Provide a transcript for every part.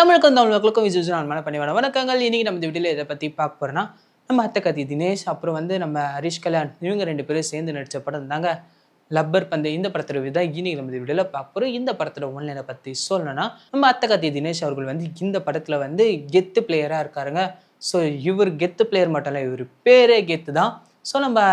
தமிழுக்கும் தமிழுக்கும் விஜய் பண்ணி வேணும் வணக்கங்கள். இன்னைக்கு நம்ம இந்த வீடியோவில் இதை பற்றி பார்க்க போகிறோன்னா நம்ம அத்தை தினேஷ் அப்புறம் வந்து நம்ம ஹரிஷ் கல்யாண் இவங்க 2 பேரும் சேர்ந்து நடித்த படம் தாங்க லப்பர் பந்து. இந்த படத்தோட விதா இன்னைக்கு நம்ம இந்த வீடியோவில் பார்க்க போகிறோம். இந்த படத்தோட ஒன்லைனை பற்றி சொல்லணும்னா நம்ம அத்தை தினேஷ் அவர்கள் வந்து இந்த படத்தில் வந்து கெத்து பிளேயராக இருக்காருங்க. ஸோ இவர் கெத்து பிளேயர் மட்டும் இல்லை, இவர் பேரே கெத்து தான். ஸோ நம்ம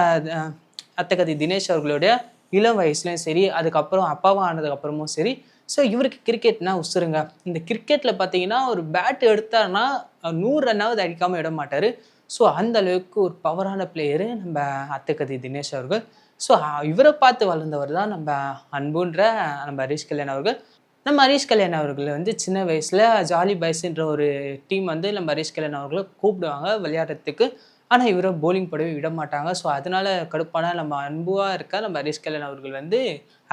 அத்தை தினேஷ் அவர்களுடைய இளம் வயசுலையும் சரி, அதுக்கப்புறம் அப்பாவாக ஆனதுக்கப்புறமும் சரி, ஸோ இவருக்கு கிரிக்கெட்னா உசுருங்க. இந்த கிரிக்கெட்டில் பார்த்தீங்கன்னா ஒரு பேட் எடுத்தார்னா 100 ரன்னாவது அடிக்காமல் விட மாட்டார். ஸோ அந்த அளவுக்கு ஒரு பவரான பிளேயரு நம்ம அத்தை தினேஷ் அவர்கள். ஸோ இவரை பார்த்து வளர்ந்தவர் தான் நம்ம அன்புன்ற நம்ம ஹரிஷ் கல்யாண் அவர்கள். நம்ம ஹரிஷ் கல்யாண் அவர்கள் வந்து சின்ன வயசில் ஜாலி பாய்ஸ்ன்ற ஒரு டீம் வந்து நம்ம ஹரிஷ் கல்யாண் அவர்களை கூப்பிடுவாங்க விளையாடுறதுக்கு. ஆனால் இவரை போலிங் போடவே விட மாட்டாங்க. ஸோ அதனால கடுப்பான நம்ம அன்புவாக இருக்க நம்ம ஹரிஷ் கல்யாண் அவர்கள் வந்து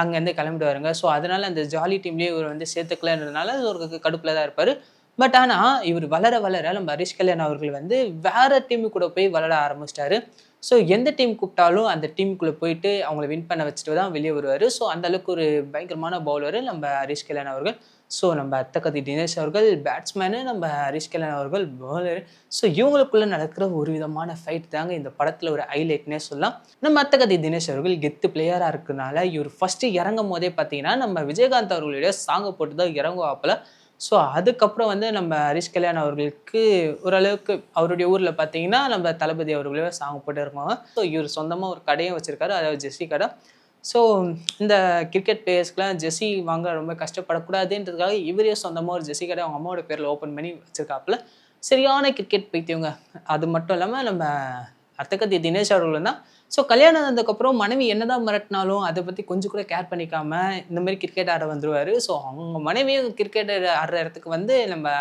அங்கேருந்து கிளம்பிடுவாருங்க. ஸோ அதனால அந்த ஜாலி டீம்லேயே இவர் வந்து சேர்த்துக்கலன்றதுனால ஒரு கடுப்பில் தான் இருப்பார். பட் ஆனால் இவர் வளர வளர நம்ம ஹரிஷ் கல்யாண் அவர்கள் வந்து வேற டீமு கூட போய் விளையாட ஆரம்பிச்சிட்டாரு. ஸோ எந்த டீம் கூப்பிட்டாலும் அந்த டீமுக்குள்ளே போயிட்டு அவங்கள வின் பண்ண வச்சுட்டு தான் வெளியே வருவார். ஸோ அந்தளவுக்கு ஒரு பயங்கரமான பவுலரு நம்ம ஹரிஷ் கல்யாண் அவர்கள். ஸோ நம்ம அத்தை தினேஷ் அவர்கள் பேட்ஸ்மேனு, நம்ம ஹரிஷ் கல்யாண் அவர்கள் பவுலரு. ஸோ இவங்களுக்குள்ளே நடக்கிற ஒரு விதமான ஃபைட் தாங்க இந்த படத்தில் ஒரு ஹைலைட்னே சொல்லலாம். நம்ம அத்தை தினேஷ் அவர்கள் கெத்து பிளேயராக இருக்கிறதுனால இவர் ஃபஸ்ட்டு இறங்கும் போதே பார்த்தீங்கன்னா நம்ம விஜயகாந்த் அவர்களுடைய சாங்கை போட்டு தான் இறங்குவாப்பில். ஸோ அதுக்கப்புறம் வந்து நம்ம ஹரிஷ் கல்யாண் அவர்களுக்கு ஓரளவுக்கு அவருடைய ஊரில் பார்த்தீங்கன்னா நம்ம தளபதி அவர்களே சாங் போட்டு இருப்பாங்க. ஸோ இவர் சொந்தமாக ஒரு கடையும் வச்சுருக்காரு, அதாவது ஜெர்சி கடை. ஸோ இந்த கிரிக்கெட் பிளேயர்ஸ்க்குலாம் ஜெர்சி வாங்க ரொம்ப கஷ்டப்படக்கூடாதுன்றதுக்காக இவரே சொந்தமாக ஒரு ஜெர்சி கடை அவங்க அம்மாவோட பேரில் ஓப்பன் பண்ணி வச்சுருக்காப்புல. சரியான கிரிக்கெட் பைத்தியவங்க. அது மட்டும் இல்லாமல் நம்ம அத்தை தினேஷ் அவர்கள் தான். ஸோ கல்யாணம் ஆனதுக்கப்புறம் மனைவி என்னதான் மிரட்டினாலும் அதை பற்றி கொஞ்சம் கூட கேர் பண்ணிக்காம இந்த மாதிரி கிரிக்கெட் ஆட வந்துடுவார். ஸோ அவங்க மனைவியும் கிரிக்கெட் ஆடுற இடத்துக்கு வந்து நம்ம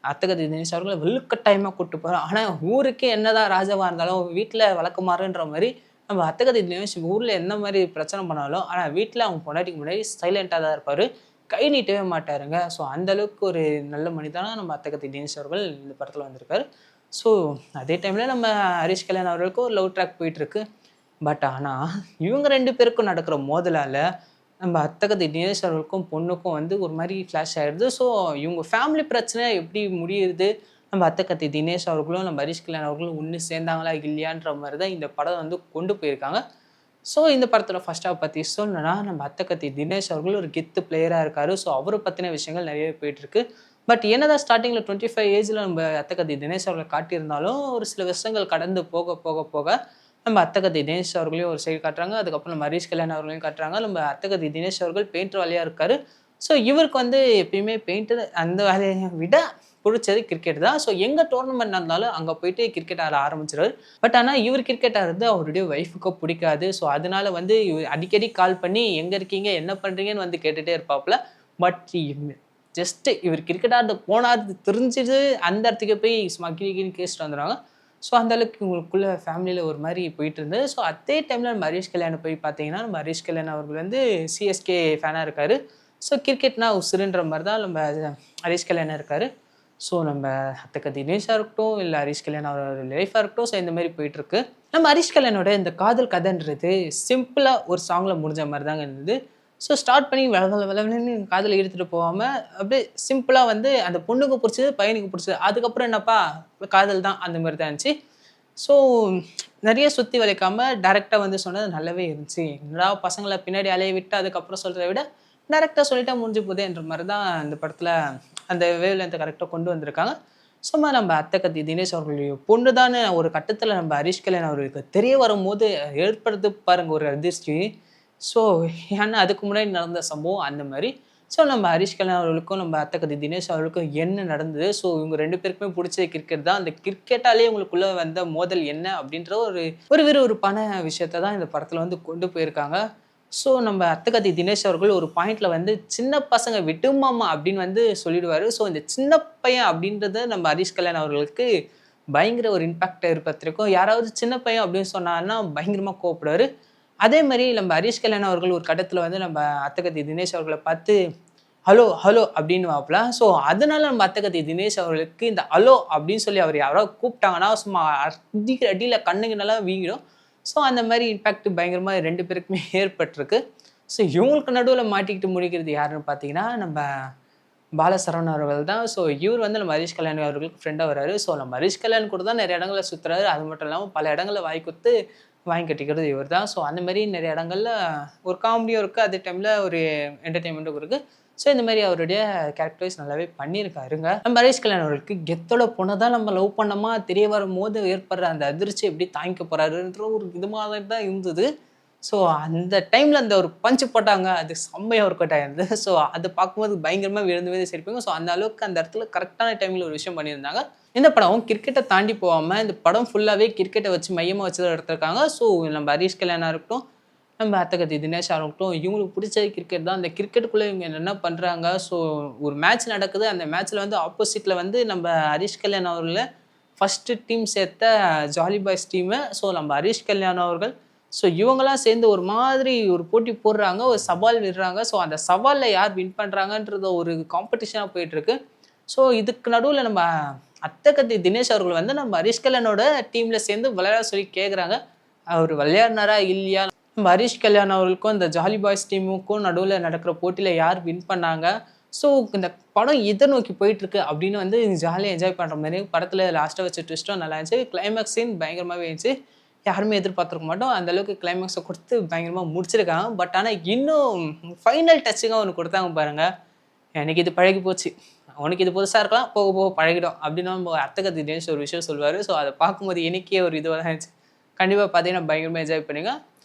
அத்தை தினேஷ் அவர்களை வலுக்கட்டாயமாக கூப்பிட்டு போகிறோம். ஆனால் ஊருக்கு என்னதான் ராஜாவாக இருந்தாலும் வீட்டில் வழக்கமாறுன்ற மாதிரி நம்ம அத்தை தினேஷ் ஊரில் என்ன மாதிரி பிரச்சனை பண்ணாலும் ஆனால் வீட்டில் அவங்க பொண்டாட்டிக்கு முன்னாடி சைலண்ட்டாக தான் இருப்பார், கை நீட்டவே மாட்டாருங்க. ஸோ அந்தளவுக்கு ஒரு நல்ல மனிதனாக நம்ம அத்தை தினேஷ் அவர்கள் இந்த படத்தில் வந்திருக்காரு. ஸோ அதே டைமில் நம்ம ஹரிஷ் கல்யாண் அவர்களுக்கும் ஒரு லவ் ட்ராக் போயிட்டுருக்கு. பட் ஆனால் இவங்க 2 பேருக்கும் நடக்கிற மோதலால் நம்ம அத்தை தினேஷ் அவர்களுக்கும் பொண்ணுக்கும் வந்து ஒரு மாதிரி ஃப்ளாஷ் ஆகிடுது. ஸோ இவங்க ஃபேமிலி பிரச்சனை எப்படி முடியுது, நம்ம அத்தை தினேஷ் அவர்களும் நம்ம ஹரிஷ் கல்யாண் அவர்களும் ஒன்று சேர்ந்தாங்களா இல்லையான்ற மாதிரி தான் இந்த படம் வந்து கொண்டு போயிருக்காங்க. ஸோ இந்த படத்தில் ஃபர்ஸ்ட் ஹாஃப் பற்றி சொல்லணும்னா நம்ம அத்தை தினேஷ் அவர்கள் ஒரு கெத்து பிளேயராக இருக்கார். ஸோ அவரை பற்றின விஷயங்கள் நிறைய போயிட்டுருக்கு. பட் என்னதான் ஸ்டார்டிங்கில் 25 ஏஜில் நம்ம அத்தை தினேஷ் அவர்கள் காட்டியிருந்தாலும் ஒரு சில விஷயங்கள் கடந்து போக போக போக நம்ம அத்தை தினேஷ் அவர்களையும் ஒரு சைடு காட்டுறாங்க. அதுக்கப்புறம் நம்ம ஹரிஷ் கல்யாண் அவர்களையும் காட்டுறாங்க. நம்ம அத்தை தினேஷ் அவர்கள் பெயிண்டர் வேலையாக இருக்கார். ஸோ இவருக்கு வந்து எப்பயுமே பெயிண்டர் அந்த வேலையை விட பிடிச்சது கிரிக்கெட் தான். ஸோ எங்கே டோர்னமெண்ட் நடந்தாலும் அங்கே போயிட்டு கிரிக்கெட் ஆட ஆரம்பிச்சிடுவார். பட் ஆனால் இவர் கிரிக்கெட் ஆடுறது அவருடைய ஒய்ஃபுக்கு பிடிக்காது. ஸோ அதனால வந்து இவர் அடிக்கடி கால் பண்ணி எங்கே இருக்கீங்க என்ன பண்ணுறீங்கன்னு வந்து கேட்டுகிட்டே இருப்பாப்புல. பட் ஜஸ்ட்டு இவர் கிரிக்கெட் ஆடுறது போனார் தெரிஞ்சிது அந்த இடத்துக்கு போய் ஸ்மக்கின்னு கேஸ்ட்டு வந்துடுவாங்க. ஸோ அந்தளவுக்கு இவங்களுக்குள்ள ஃபேமிலியில் ஒரு மாதிரி போயிட்டு இருந்தது. ஸோ அதே டைமில் நம்ம ஹரிஷ் கல்யாணம் போய் பார்த்தீங்கன்னா நம்ம ஹரிஷ் கல்யாண் அவர்கள் வந்து சிஎஸ்கே ஃபேனாக இருக்கார். ஸோ கிரிக்கெட்னா உசுருன்ற மாதிரி தான் நம்ம ஹரிஷ் கல்யாணம் இருக்கார். ஸோ நம்ம அத்தை தினேஷாக இருக்கட்டும் இல்லை ஹரிஷ் கல்யாண் அவரோட லைஃபாக இருக்கட்டும், ஸோ இந்த மாதிரி போயிட்டுருக்கு. நம்ம ஹரிஷ் கல்யாணோட இந்த காதல் கதைன்றது சிம்பிளாக ஒரு சாங்கில் முடிஞ்ச மாதிரி தாங்க இருந்தது. ஸோ ஸ்டார்ட் பண்ணி விளவலன்னு காதில் இழுத்துட்டு போகாமல் அப்படியே சிம்பிளாக வந்து அந்த பொண்ணுக்கு பிடிச்சது பையனுக்கு பிடிச்சது, அதுக்கப்புறம் என்னப்பா காதல் தான் அந்த மாதிரி தான் இருந்துச்சு. ஸோ நிறைய சுற்றி வளைக்காமல் டேரெக்டாக வந்து சொன்னது நல்லாவே இருந்துச்சு. என்னடா பசங்களை பின்னாடி அலைய விட்டு அதுக்கப்புறம் சொல்கிறத விட டேரெக்டாக சொல்லிட்டா முடிஞ்சு போதேன்ற மாதிரி தான் இந்த படத்தில் அந்த வேவ் லென்த்தை கரெக்டாக கொண்டு வந்திருக்காங்க. சும்மா நம்ம அத்தை தினேஷ் அவர்களுடைய பொண்ணு தான் ஒரு கட்டத்தில் நம்ம ஹரிஷ் கல்யாண் அவர்களுக்கு தெரிய வரும்போது ஏற்படுத்து பாருங்கள் ஒரு அதிர்ச்சி. ஸோ ஏன்னா அதுக்கு முன்னாடி நடந்த சம்பவம் அந்த மாதிரி. ஸோ நம்ம ஹரிஷ் கல்யாண் அவர்களுக்கும் நம்ம அத்தை தினேஷ் அவர்களுக்கும் என்ன நடந்தது, ஸோ இவங்க 2 பேருக்குமே பிடிச்ச கிரிக்கெட் தான். அந்த கிரிக்கெட்டாலே இவங்களுக்குள்ளே வந்த மோதல் என்ன அப்படின்ற ஒரு விறுவிறுப்பான விஷயத்த தான் இந்த படத்தில் வந்து கொண்டு போயிருக்காங்க. ஸோ நம்ம அத்தை தினேஷ் அவர்கள் ஒரு பாயிண்டில் வந்து சின்ன பசங்க விட்டுமாமா அப்படின்னு வந்து சொல்லிடுவார். ஸோ இந்த சின்ன பையன் அப்படின்றத நம்ம ஹரிஷ் கல்யாண் அவர்களுக்கு பயங்கர ஒரு இம்பாக்ட் ஏற்படுத்திருக்கும். யாராவது சின்ன பையன் அப்படின்னு சொன்னாங்கன்னா பயங்கரமாக கோவப்படுவார். அதே மாதிரி நம்ம ஹரிஷ் கல்யாண் அவர்கள் ஒரு கட்டத்தில் வந்து நம்ம அத்தை தினேஷ் அவர்களை பார்த்து ஹலோ ஹலோ அப்படின்னு வாப்பலாம். ஸோ அதனால நம்ம அத்தை தினேஷ் அவர்களுக்கு இந்த ஹலோ அப்படின்னு சொல்லி அவர் யாராவது கூப்பிட்டாங்கன்னா சும்மா அடிக்கிற அடியில் கண்ணுக்கு நல்லா வீங்கிடும். ஸோ அந்த மாதிரி இம்பேக்ட் பயங்கரமாக 2 பேருக்குமே ஏற்பட்டிருக்கு. ஸோ இவங்களுக்கு நடுவில் மாட்டிக்கிட்டு முடிக்கிறது யாருன்னு பார்த்தீங்கன்னா நம்ம பாலசரவணன் அவர்கள் தான். ஸோ இவர் வந்து நம்ம ஹரிஷ் கல்யாணி அவர்களுக்கு ஃப்ரெண்டா வராரு. ஸோ நம்ம ஹரிஷ் கல்யாண் கூட தான் நெறைய இடங்கள்ல சுத்துறாரு. அது மட்டும் இல்லாம பல இடங்கள்ல வாய் குடுத்து வாங்கி கட்டிக்கிறது இவர் தான். ஸோ அந்த மாரி நெறைய இடங்கள்ல ஒரு காமெடியும் இருக்கு. அதே டைம்ல ஒரு என்டர்டெயின்மெண்ட்டும் இருக்கு. ஸோ இந்த மாரி அவருடைய கேரக்டரைஸ் நல்லாவே பண்ணியிருக்காருங்க. நம்ம ஹரிஷ் கல்யாண் அவர்களுக்கு கெத்தோட பொண்ண தான் நம்ம லவ் பண்ணோமா தெரிய வரும்போது ஏற்படுற அந்த அதிர்ச்சி எப்படி தாங்கிக்க போறாருன்ற ஒரு இது மாதிரி தான் இருந்தது. ஸோ அந்த டைம்ல அந்த ஒரு பஞ்ச் போட்டாங்க. அது செம்மையா ஒர்க் அவுட் ஆயிருந்தது. ஸோ அத பார்க்கும்போது பயங்கரமா விழுந்து விழுந்து சிரிப்பீங்க. ஸோ அந்த அளவுக்கு அந்த இடத்துல கரெக்ட்டான டைம்ல ஒரு விஷயம் பண்ணியிருந்தாங்க. இந்த படம் கிரிக்கெட்ட தாண்டி போகாம இந்த படம் ஃபுல்லாவே கிரிக்கெட்ட வச்சு மையமா வச்சு தான் எடுத்திருக்காங்க. ஸோ நம்ம ஹரிஷ் கல்யாணா இருக்கட்டும், நம்ம அத்தகத்தி தினேஷா இருக்கட்டும், இவங்களுக்கு பிடிச்சது கிரிக்கெட் தான். அந்த கிரிக்கெட்டுக்குள்ள இவங்க என்ன பண்றாங்க? ஸோ ஒரு மேட்ச் நடக்குது. அந்த மேட்ச்ல வந்து ஆப்போசிட்ல வந்து நம்ம ஹரிஷ் கல்யாண் அவர்கள ஃபர்ஸ்ட் டீம் சேர்த்த ஜாலி பாய்ஸ் டீமு. ஸோ நம்ம ஹரிஷ் கல்யாண் அவர்கள் ஸோ இவங்கலாம் சேர்ந்து ஒரு மாதிரி ஒரு போட்டி போடுறாங்க. ஒரு சவால் விடுறாங்க. ஸோ அந்த சவால்ல யார் வின் பண்றாங்கன்றத ஒரு காம்படிஷனா போயிட்டுருக்கு. ஸோ இதுக்கு நடுவுல நம்ம அத்தகத்தி தினேஷ் அவர்கள் வந்து நம்ம ஹரிஷ் கல்யாணோட டீம்ல சேர்ந்து விளையாட சொல்லி கேட்குறாங்க. அவரு விளையாடினாரா இல்லையா? நம்ம ஹரிஷ் கல்யாண் அவர்களுக்கும் இந்த ஜாலி பாய்ஸ் டீமுக்கும் நடுவுல நடக்கிற போட்டியில யார் வின் பண்ணாங்க? ஸோ இந்த படம் எத நோக்கி போயிட்டுருக்கு அப்படின்னு வந்து ஜாலியா என்ஜாய் பண்ற மாரி படத்துல லாஸ்ட்டா வச்ச ட்விஸ்ட்டும் நல்லா இருந்துச்சு. கிளைமாக்ஸ் சீன் பயங்கரமாவே இருந்துச்சு. யாருமே எதிர்பார்த்திருக்க மாட்டோம். அந்த அளவுக்கு கிளைமாக்ஸ குடுத்து பயங்கரமா முடிச்சிருக்காங்க. பட் ஆனா இன்னும் ஃபைனல் டச்சிங்கா ஒண்ணு குடுத்தாங்க பாருங்க. எனக்கு இது பழகி போச்சு. உனக்கு இது புதுசா இருக்கலாம். போக போக பழகிடும். அப்படின்னு நம்ம அத்தகத்தி தினேஷ் ஒரு விஷயம் சொல்லுவாரு. ஸோ அத பார்க்கும்போது எனக்கே ஒரு இதுவா தான் இருந்துச்சு. கண்டிப்பா பார்த்தீங்கன்னா பயங்கரமா என்ஜாய் பண்ணுங்க.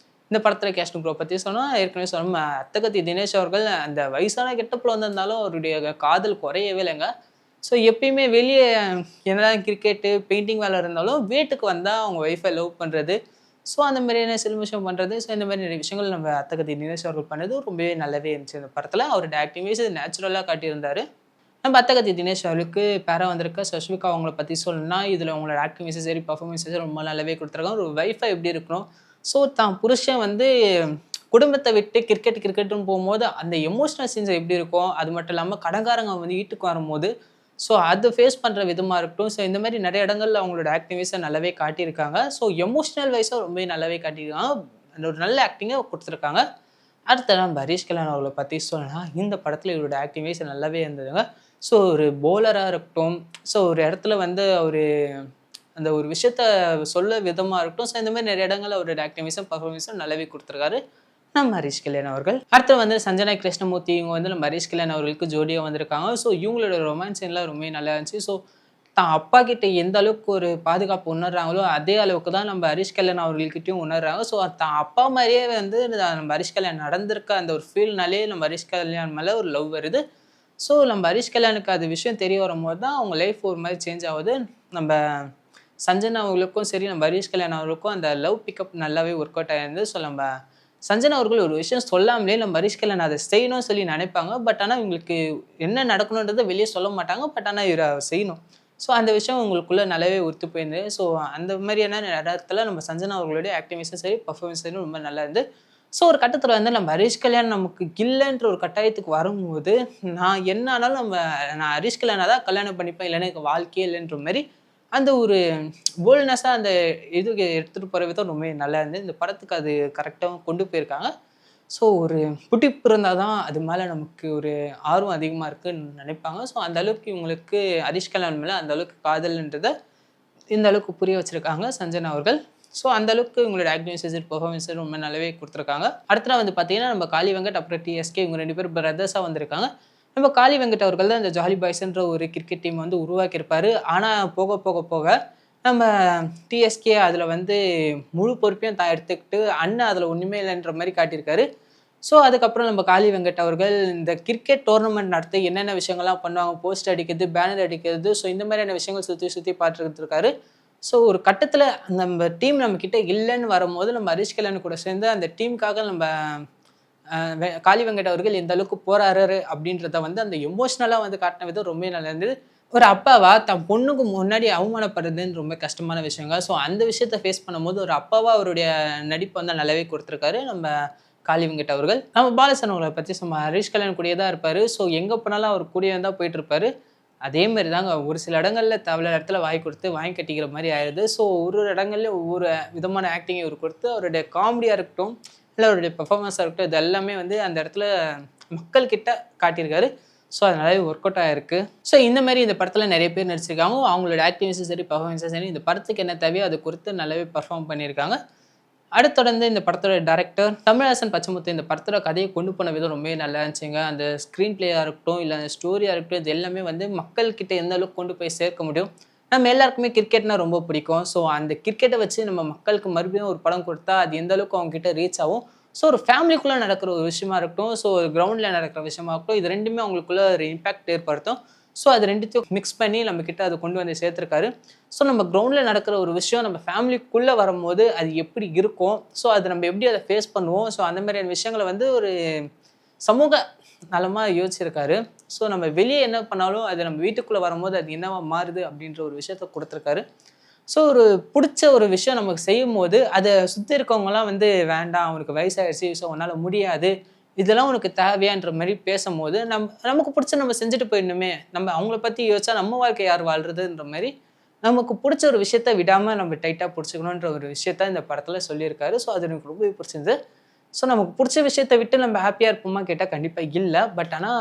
இந்த படத்துல கேஸ்ட் க்ரோ பத்தி சொன்னா, ஏற்கனவே சொன்ன அத்தகத்தி தினேஷ் அவர்கள் அந்த வயசான கெட்டப்ல வந்திருந்தாலும் அவருடைய காதல் குறையவே இல்லைங்க. ஸோ எப்பயுமே வெளிய என்னதான் கிரிக்கெட்டு, பெயிண்டிங் வேலை இருந்தாலும் வீட்டுக்கு வந்தா அவங்க ஒய்ஃபை லவ் பண்றது. ஸோ அந்த மாதிரியான சில விஷயம் பண்றது. ஸோ இந்த மாதிரி நிறைய விஷயங்கள் நம்ம அத்தகத்தி தினேஷ் அவர்கள் பண்ணது ரொம்பவே நல்லாவே இருந்துச்சு இந்த படத்துல. அவருடைய ஆக்டிங் வைஸ் நேச்சுரலா காட்டியிருந்தாரு. நம்ம அத்தகத்தி தினேஷ் அவர்களுக்கு பேரா வந்திருக்க சஷ்மிகா அவங்கள பத்தி சொல்லணும்னா, இதுல அவங்களோட ஆக்டிங் வைஸும் சரி, பெர்ஃபார்மன்ஸ் சரி ரொம்ப நல்லாவே குடுத்துருக்காங்க. ஒரு வைஃபா எப்படி இருக்கணும்? ஸோ தான் புருஷன் வந்து குடும்பத்த விட்டு கிரிக்கெட்டுன்னு போம்போது, அந்த எமோஷனல் சீன்ஸ் எப்படி இருக்கும்? அது மட்டும் இல்லாம கடன்காரங்க வந்து வீட்டுக்கு வரும்போது, ஸோ அத ஃபேஸ் பண்ற விதமா இருக்கட்டும். ஸோ இந்த மாரி நெறைய இடங்கள்ல அவங்களோட ஆக்டிங் வைஸ நல்லாவே காட்டியிருக்காங்க. ஸோ எமோஷனல் வைஸா ரொம்பவே நல்லாவே காட்டியிருக்காங்க. அந்த ஒரு நல்ல ஆக்டிங்க குடுத்துருக்காங்க. அடுத்து நம்ம ஹரிஷ் கல்யாண் அவர்கள பத்தி சொல்லணும்னா, இந்த படத்துல இவரோட ஆக்டிங் வைஸ் நல்லாவே இருந்ததுங்க. ஸோ ஒரு பவுலரா இருக்கட்டும், ஸோ ஒரு இடத்துல வந்து அவரு அந்த ஒரு விஷயத்த சொல்ல விதமா இருக்கட்டும். ஸோ இந்த மாரி நெறைய இடங்கள்ல அவரோட ஆக்டிங் வைஸும், பெர்ஃபார்மன்ஸும் நல்லாவே குடுத்துருக்காரு. நம்ம ஹரிஷ் கல்யாண் அவர்கள். அடுத்து வந்து சஞ்சனா கிருஷ்ணமூர்த்தி இவங்க வந்து நம்ம ஹரிஷ் கல்யாண் அவர்களுக்கு ஜோடியா வந்திருக்காங்க. ஸோ இவங்களோட ரொமான்ஸ் சீன்லாம் ரொம்பவே நல்லா இருந்துச்சு. ஸோ தான் அப்பா கிட்ட எந்த அளவுக்கு ஒரு பாதுகாப்பு உணர்றாங்களோ, அதே அளவுக்கு தான் நம்ம ஹரிஷ் கல்யாண் அவர்கள்கிட்டயும் உணர்றாங்க. ஸோ தான் அப்பா மாரியே வந்து நம்ம ஹரிஷ் கல்யாண் நடந்திருக்க அந்த ஒரு ஃபீல்னாலே நம்ம ஹரிஷ் கல்யாண் மேல ஒரு லவ் வருது. ஸோ நம்ம ஹரிஷ் கல்யாணுக்கு அது விஷயம் தெரிய வரும்போது தான் அவங்க லைஃப் ஒரு மாரி சேஞ்ச் ஆவுது. நம்ம சஞ்சனா அவர்களுக்கும் சரி, நம்ம ஹரிஷ் கல்யாண் அவர்களுக்கும் அந்த லவ் பிக்கப் நல்லாவே ஒர்க் அவுட் ஆயிருந்தது. ஸோ நம்ம சஞ்சனா அவர்கள் ஒரு விஷயம் சொல்லாமலே நம்ம ஹரிஷ் கல்யாண் அத செய்யணும்னு சொல்லி நெனைப்பாங்க. பட் ஆனா இவங்களுக்கு என்ன நடக்கணும்ன்றத வெளிய சொல்ல மாட்டாங்க. பட் ஆனா இவரு செய்யணும். ஸோ அந்த விஷயம் உங்களுக்குள்ள நல்லாவே ஒத்து போயிருந்தது. ஸோ அந்த மாதிரியான இடத்துல நம்ம சஞ்சனா அவர்களுடைய ஆக்டிங் சரி, பெர்ஃபார்மன்ஸ் சரி ரொம்ப நல்லா இருந்து. ஸோ ஒரு கட்டத்துல வந்து நம்ம ஹரிஷ் கல்யாண் நமக்கு இல்லன்ற ஒரு கட்டாயத்துக்கு வரும்போது, நான் என்ன ஆனாலும் நான் ஹரிஷ் கல்யாண தான் கல்யாணம் பண்ணிப்பேன். இல்லன்னா எனக்கு வாழ்க்கையே இல்லன்ற மாரி அந்த ஒரு போல்ட்னஸா அந்த இதுக்கு எடுத்துட்டு போற விதம் ரொம்பவே நல்லா இருந்தது. இந்த படத்துக்கு அது கரெக்ட்டாவும் கொண்டு போயிருக்காங்க. ஸோ ஒரு புடிப்பு இருந்தா தான் அது மேல நமக்கு ஒரு ஆர்வம் அதிகமா இருக்குன்னு நெனைப்பாங்க. ஸோ அந்த அளவுக்கு இவங்களுக்கு ஹரிஷ் கல்யாண் மேல அந்த அளவுக்கு காதல்ன்றத இந்த அளவுக்கு புரிய வச்சிருக்காங்க சஞ்சனா அவர்கள். ஸோ அந்த அளவுக்கு இவங்களோட ஆக்டிங் சரி, பெர்ஃபார்மன்ஸ் ரொம்ப நல்லாவே குடுத்துருக்காங்க. அடுத்ததா வந்து பார்த்தீங்கன்னா, நம்ம காளி வெங்கட் அப்புறம் டிஎஸ்கே இவங்க 2 பேரும் பிரதர்ஸா வந்திருக்காங்க. நம்ம காளி வெங்கட் அவர்கள் தான் இந்த ஜாலி பாய்ஸ்ன்ற ஒரு கிரிக்கெட் டீம் வந்து உருவாக்கியிருப்பாரு. ஆனா போக நம்ம டிஎஸ்கே அதுல வந்து முழு பொறுப்பையும் தான் எடுத்துக்கிட்டு, அண்ணன் அதுல ஒண்ணுமே இல்லன்ற மாரி காட்டியிருக்காரு. ஸோ அதுக்கப்புறம் நம்ம காளி வெங்கட் அவர்கள் இந்த கிரிக்கெட் டோர்னமெண்ட் நடத்த என்னென்ன விஷயங்கள்லாம் பண்ணுவாங்க, போஸ்டர் அடிக்கிறது, பேனர் அடிக்கிறது, ஸோ இந்த மாதிரியான விஷயங்கள் சுத்தி சுத்தி பார்த்துட்டு இருக்காரு. ஸோ ஒரு கட்டத்துல நம்ம டீம் நம்மகிட்ட இல்லன்னு வரும்போது, நம்ம ஹரிஷ் கல்யாண் கூட சேர்ந்து அந்த டீமுக்காக நம்ம காளி வெங்கட் அவர்கள் எந்த அளவுக்கு போராடுறாரு அப்படின்றத வந்து அந்த எமோஷனலா வந்து காட்டின விதம் ரொம்பவே நல்லா இருந்தது. ஒரு அப்பாவா தன் பொண்ணுக்கு முன்னாடி அவமானப்படுறதுன்னு ரொம்ப கஷ்டமான விஷயங்க. ஸோ அந்த விஷயத்த ஃபேஸ் பண்ணும்போது ஒரு அப்பாவா அவருடைய நடிப்ப வந்து நல்லாவே குடுத்துருக்காரு நம்ம காளி வெங்கட் அவர்கள். நம்ம பாலசன் அவங்கள பத்தி சும்மா ஹரிஷ் கல்யாண் கூடயே தான் இருப்பாரு. ஸோ எங்க போனாலும் அவர் கூடயே தான் போயிட்டு இருப்பாரு. அதே மாரி தாங்க ஒரு சில இடங்கள்ல தேவையில்லாத இடத்துல வாய் குடுத்து வாங்கி கட்டிக்கிற மாரி ஆயிடுது. ஸோ ஒரு ஒரு இடங்கள்லயும் ஒவ்வொரு விதமான ஆக்டிங் இவரு குடுத்து அவருடைய காமெடியா இருக்கட்டும், இல்ல அவருடைய பெர்ஃபார்மன்ஸா இருக்கட்டும், இது எல்லாமே வந்து அந்த இடத்துல மக்கள் கிட்ட காட்டியிருக்காரு. ஸோ அது நல்லாவே ஒர்க் அவுட் ஆயிருக்கு. ஸோ இந்த மாதிரி இந்த படத்தில் நிறைய பேர் நடிச்சிருக்காங்க. அவங்களோட ஆக்டிவிஸும் சரி, பர்ஃபார்மன்ஸும் சரி, இந்த படத்துக்கு என்ன தேவையோ அது குறித்து நல்லாவே பர்ஃபார்ம் பண்ணியிருக்காங்க. அடுத்தொடர்ந்து இந்த படத்தோட டைரக்டர் கமல்ஹாசன் பச்சமுத்து இந்த படத்தோட கதையை கொண்டு போன விதம் ரொம்பவே நல்லா இருந்துச்சுங்க. அந்த ஸ்க்ரீன் பிளேயாக இருக்கட்டும், இல்லை அந்த ஸ்டோரியாக இருக்கட்டும், இது எல்லாமே வந்து மக்கள்கிட்ட எந்த அளவுக்கு கொண்டு போய் சேர்க்க முடியும். நம்ம எல்லாருக்குமே கிரிக்கெட்னா ரொம்ப பிடிக்கும். ஸோ அந்த கிரிக்கெட்டை வச்சு நம்ம மக்களுக்கு மறுபடியும் ஒரு படம் கொடுத்தா அது எந்த அளவுக்கு அவங்க கிட்ட ரீச் ஆகும். ஸோ ஒரு ஃபேமிலிக்குள்ளே நடக்கிற ஒரு விஷயமா இருக்கட்டும், ஸோ ஒரு கிரவுண்டில் நடக்கிற விஷயமா இருக்கட்டும், இது ரெண்டுமே அவங்களுக்குள்ள ஒரு இம்பாக்ட் ஏற்படுத்தும். ஸோ அது ரெண்டுத்தையும் மிக்ஸ் பண்ணி நம்மக்கிட்ட அதை கொண்டு வந்து சேர்த்துருக்காரு. ஸோ நம்ம கிரவுண்டில் நடக்கிற ஒரு விஷயம் நம்ம ஃபேமிலிக்குள்ளே வரும்போது அது எப்படி இருக்கும், ஸோ அது நம்ம எப்படி அதை ஃபேஸ் பண்ணுவோம், ஸோ அந்த மாதிரியான விஷயங்களை வந்து ஒரு சமூக நலமாக யோசிச்சிருக்காரு. ஸோ நம்ம வெளியே என்ன பண்ணாலும் அது நம்ம வீட்டுக்குள்ளே வரும்போது அது என்னவா மாறுது அப்படின்ற ஒரு விஷயத்த கொடுத்துருக்காரு. ஸோ ஒரு பிடிச்ச ஒரு விஷயம் நமக்கு செய்யும்போது அதை சுற்றி இருக்கவங்கலாம் வந்து வேண்டாம், அவனுக்கு வயசாகிடுச்சு, ஸோ உன்னால் முடியாது, இதெல்லாம் உனக்கு தேவையான்ற மாதிரி பேசும்போது நமக்கு பிடிச்ச நம்ம செஞ்சுட்டு போயிடணுமே, நம்ம அவங்கள பற்றி யோசிச்சா நம்ம வாழ்க்கை யார் வாழ்றதுன்ற மாதிரி நமக்கு பிடிச்ச ஒரு விஷயத்த விடாமல் நம்ம டைட்டாக பிடிச்சிக்கணுன்ற ஒரு விஷயத்த இந்த படத்தில் சொல்லியிருக்காரு. ஸோ அது எனக்கு ரொம்பவே பிடிச்சிருந்தது. ஸோ நமக்கு பிடிச்ச விஷயத்த விட்டு நம்ம ஹாப்பியாக இருப்போமா கேட்டால் கண்டிப்பாக இல்லை. பட் ஆனால்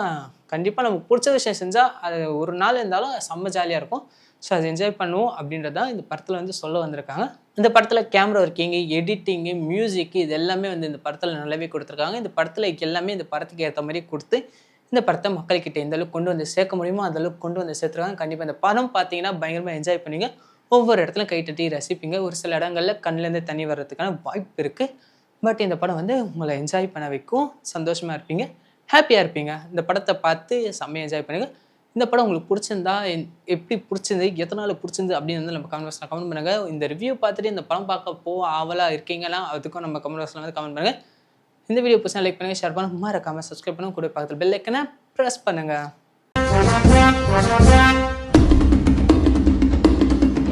கண்டிப்பாக நமக்கு பிடிச்ச விஷயம் செஞ்சால் அது ஒரு நாள் இருந்தாலும் செம்ம ஜாலியாக இருக்கும். ஸோ அதை என்ஜாய் பண்ணுவோம் அப்படின்றதான் இந்த படத்தில் வந்து சொல்ல வந்திருக்காங்க. இந்த படத்தில் கேமரா ஒர்க்கிங்கு, எடிட்டிங்கு, மியூசிக்கு இது எல்லாமே வந்து இந்த படத்தில் நல்லாவே கொடுத்துருக்காங்க. இந்த படத்தில் எல்லாமே இந்த படத்துக்கு ஏற்ற மாதிரி கொடுத்து இந்த படத்தை மக்கள்கிட்ட எந்த அளவுக்கு கொண்டு வந்து சேர்க்க முடியுமோ அந்த அளவுக்கு கொண்டு வந்து சேர்த்துருக்காங்க. கண்டிப்பாக இந்த படம் பார்த்தீங்கன்னா பயங்கரமாக என்ஜாய் பண்ணுவீங்க. ஒவ்வொரு இடத்துலையும் கைத்தட்டி ரசிப்பீங்க. ஒரு சில இடங்களில் கண்ணிலேருந்து தண்ணி வர்றதுக்கான வாய்ப்பு இருக்குது. பட் இந்த படம் வந்து உங்களை என்ஜாய் பண்ண வைக்கும். சந்தோஷமாக இருப்பீங்க, ஹாப்பியாக இருப்பீங்க. இந்த படத்தை பார்த்து செம்மையாக என்ஜாய் பண்ணுங்கள். இந்த படம் உங்களுக்கு பிடிச்சிருந்தா எப்படி பிடிச்சிருந்து, எத்தனால பிடிச்சிருந்து அப்படின்னு வந்து நம்ம கமெண்ட் பாக்ஸில் கமெண்ட் பண்ணுங்கள். இந்த ரிவ்யூ பார்த்துட்டு இந்த படம் பார்க்க ஆவலாக இருக்கீங்கன்னா அதுக்கும் நம்ம கமெண்ட் பாக்ஸில் வந்து கமெண்ட் பண்ணுங்கள். இந்த வீடியோ பிடிச்சா லைக் பண்ணுங்கள், ஷேர் பண்ணுங்கள், மறக்காமல் சப்ஸ்கிரைப் பண்ணுங்கள், கூட பக்கத்தில் பெல் ஐக்கனை ப்ரெஸ் பண்ணுங்கள்.